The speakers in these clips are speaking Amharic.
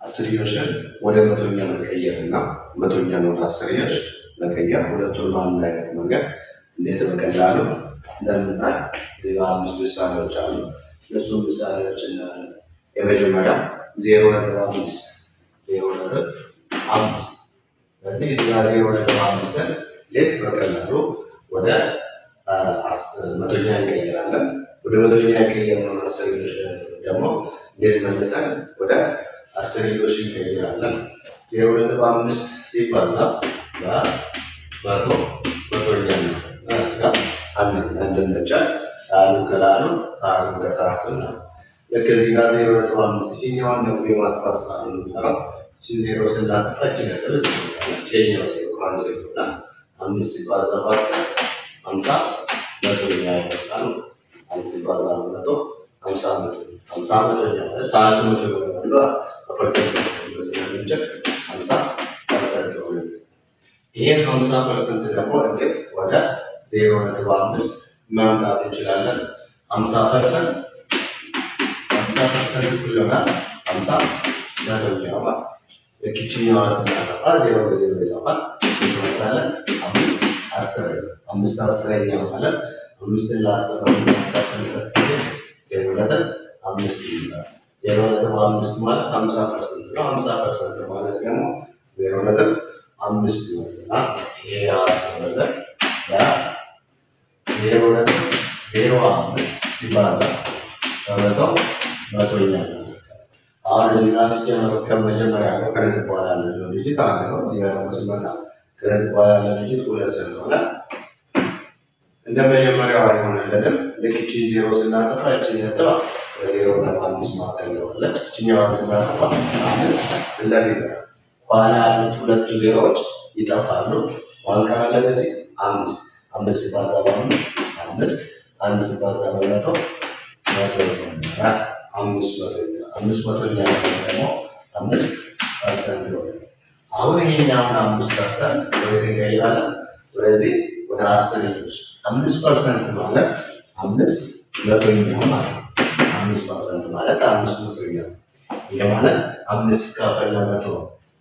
አስርዮሽን ወደ መቶኛ መቀየር እና መቶኛን ወደ አስርዮሽ መቀየር ሁለቱን በአንድ አይነት መንገድ እንዴት በቀላሉ እንደምናይ እዚህ ጋር 5 ምሳሌዎች አሉ። እነሱ ምሳሌዎች የመጀመሪያ 0.5 ስለዚህ እዚህ ጋር 0.5ን እንዴት በቀላሉ ወደ መቶኛ እንቀይራለን። ወደ መቶኛ የቀየርነውን አስርዮሽ ደግሞ እንዴት መልሰን ወደ አስርዮሽ እንቀይራለን። 0.5 ሲባዛ በመቶ መቶኛ ነው። እዚጋ አንድን ብቻ ታሉ ከላሉ ታሉ ከታቱ ነው። ልክ እዚህ ጋር 0.5 ይሄኛውን ነጥብ የማጥፋት ስራ ነው የምንሰራው። እቺ 0 ስናጠፋ እቺ ነጥብ ይሄኛው 0 ካንሰል እና 5 ሲባዛ በ10 50 መቶኛ ይሆናል። 5 ሲባዛ በመቶ 50 መቶኛ ማለት ታቱ መቶ ነው። በፐርሰንት ስለምንጨቅ 50% ነው። ይሄን 50% ደግሞ እንዴት ወደ 0.5 ማምጣት እንችላለን? 50% ይሆናል 50 መቶኛ ማለት ለኪችኛዋ ስናጠፋ 0 በ0 ይጠፋል። ይሆናል 5 አስረኛ ማለት 5 ለ10 በሚያካፍልበት ጊዜ 0.5 ይሆናል። 0.5 ማለት 50% ነው። 50% ማለት ደግሞ 0.5 ይሆናል። ይሄ ያሰበለ ያ0.05 ሲባዛ በመቶ መቶኛ ነው። አሁን እዚህ ጋር ሲጀመር ከመጀመሪያ ነው ከነጥብ በኋላ ያለው ዲጂት አንድ ነው። እዚህ ጋር ደግሞ ሲመጣ ከነጥብ በኋላ ያለው ዲጂት 2 ስለሆነ እንደ መጀመሪያው አይሆንልንም። ልክ እቺ 0 ስናጠፋ እቺ ነጥብ በ0.5 ማከል ነው። እቺኛዋን ስናጠፋ 5 ለፊት በኋላ ያሉት ሁለቱ ዜሮዎች ይጠፋሉ። ዋን ቀራለ ለዚህ 5 ሲባዛ በ5 1 ሲባዛ በመቶ መቶ ይሆናል። 5 መቶኛ ደግሞ 5% ነው። አሁን ይሄኛውን 5% ወደ እንቀይራለን። ወደዚህ ወደ 10 5% ማለት 5 መቶኛ ማለት 5% ማለት 5 መቶኛ ነው። ይሄ ማለት 5 ሲካፈል ለመቶ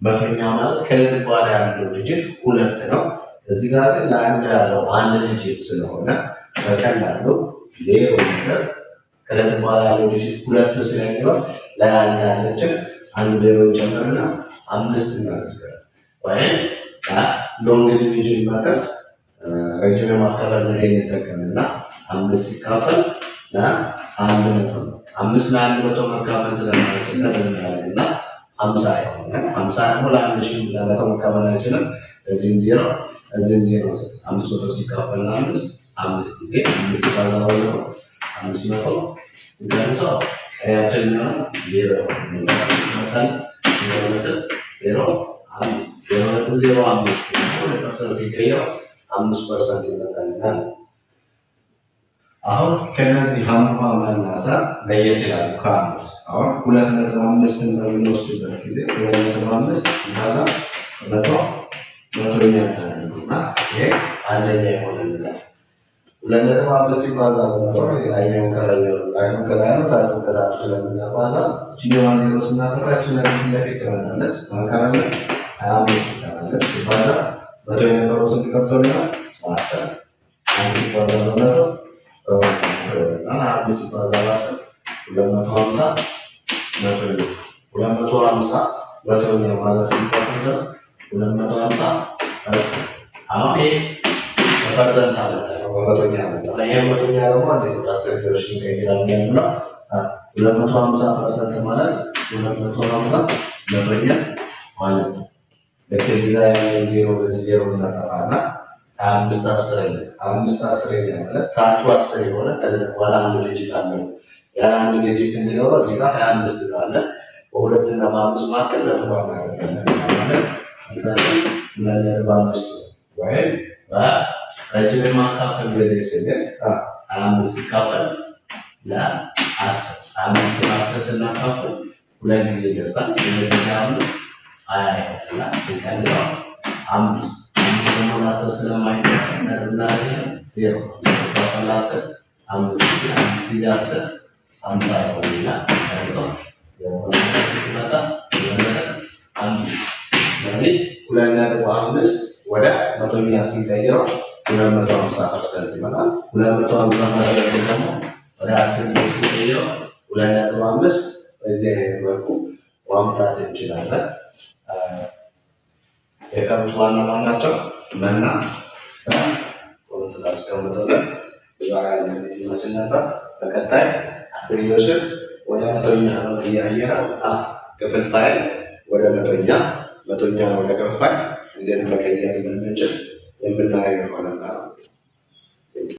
መቶኛ ማለት ከነጥብ በኋላ ያለው ዲጂት 2 ነው። እዚህ ጋር ግን ለአንድ ያለው አንድ ዲጂት ስለሆነ በቀላሉ 0 ነገር ከነጥብ በኋላ ያለው ዲጂት 2 ስለሚሆን ለአንድ ያለችን አንድ 0 ጨምርና 5 እናደርጋለን። ወይም ሎንግ ዲቪዥን ሜተድ ረጅም ማካፈል ዘዴ እንጠቀምና 5 ሲካፈል ለአንድ መቶ ነው። 5 ለአንድ መቶ መካፈል ስለማይችል እና 50 ይሆናል። 50 ደግሞ ለአንድ ሺህ ለመቶ መካፈል አይችልም። እዚህም 0 እዚህም 0 500 ሲካፈል ለ5 5 ጊዜ 5 ሲባዛ በመቶ 500 ሲቀንሰው ያችን ነው 0 ይመጣል። 0.05 ሲቀየር 5% ይመጣልናል። አሁን ከነዚህ ሀምማ ማናሳ ለየት ይላሉ ካሉት አሁን 2.5ን በምንወስድበት ጊዜ 2.5 ሲባዛ በመቶ መቶኛ ታደርጉና ይሄ አንደኛ ይሆንልናል። 2.5 ሲባዛ በመቶ ላይኛውን ከላይኛው ታሪኩ ከታች ስለምናባዛ እችኛዋን 0 ስናጠፋ ለፊት ለፊት ትመጣለች። ማንካራለ 25 ትመጣለች። ሲባዛ መቶ የነበረው ስንት ቀርቶልናል? 10 ሲባዛ በመቶ 5 ሲባዛ በ10 250 መቶኛ ማለት ሲባዛ 250 አሁን ይሄ ፐርሰንት አለ ነው በመቶኛ አለ። ይሄ መቶኛ ደግሞ እንዴት ወደ አስርዮሽ እንቀይራለን ያሉና 250% ማለት 250 መቶኛ ማለት ነው። ለዚህ ላይ 0 በዚህ 0 እናጠፋና 5 አስረኛ ማለት ታቱ 10 የሆነ ከዚህ በኋላ አንድ ዲጂት አለ። ያ አንድ ዲጂት እንዲኖረው እዚህ ጋር 25 ካለ በሁለት እና በ5 መካከል ነጥብ እናደርጋለን ማለት ስለዚህ 2.5 ወይም ረጅም ማካፈል ዘዴ ስንል 5 ሲካፈል ለ10 5 ለ10 ስናካፍል 2 ጊዜ ይደርሳል። 2 ጊዜ 5 20 ይሆናል። ሲቀንሰው 5 ደግሞ ለ10 ስለማይካፈል እናደርጋለን 0 ሲካፈል ለ10 5 ጊዜ 10 50 ይሆናል። ሲቀንሰው 0 ሲመጣ 2.5 ወደ መቶኛ ሲቀይረው 250% ይመጣል። 250 ደግሞ ወደ 10 ሲቀይረው 2.5 በዚህ አይነት መልኩ ማምጣት እንችላለን። የቀሩት ዋና ማን ናቸው? መና ስራ ኮንትራ አስቀምጠለን ዛሬ ይመስል ነበር። በቀጣይ አስርዮሽን ወደ መቶኛ ነው እያየረ ክፍልፋይ ወደ መቶኛ ወደ ክፍልፋይ እንዴት መቀየር እንደምንችል የምናየው ይሆናል።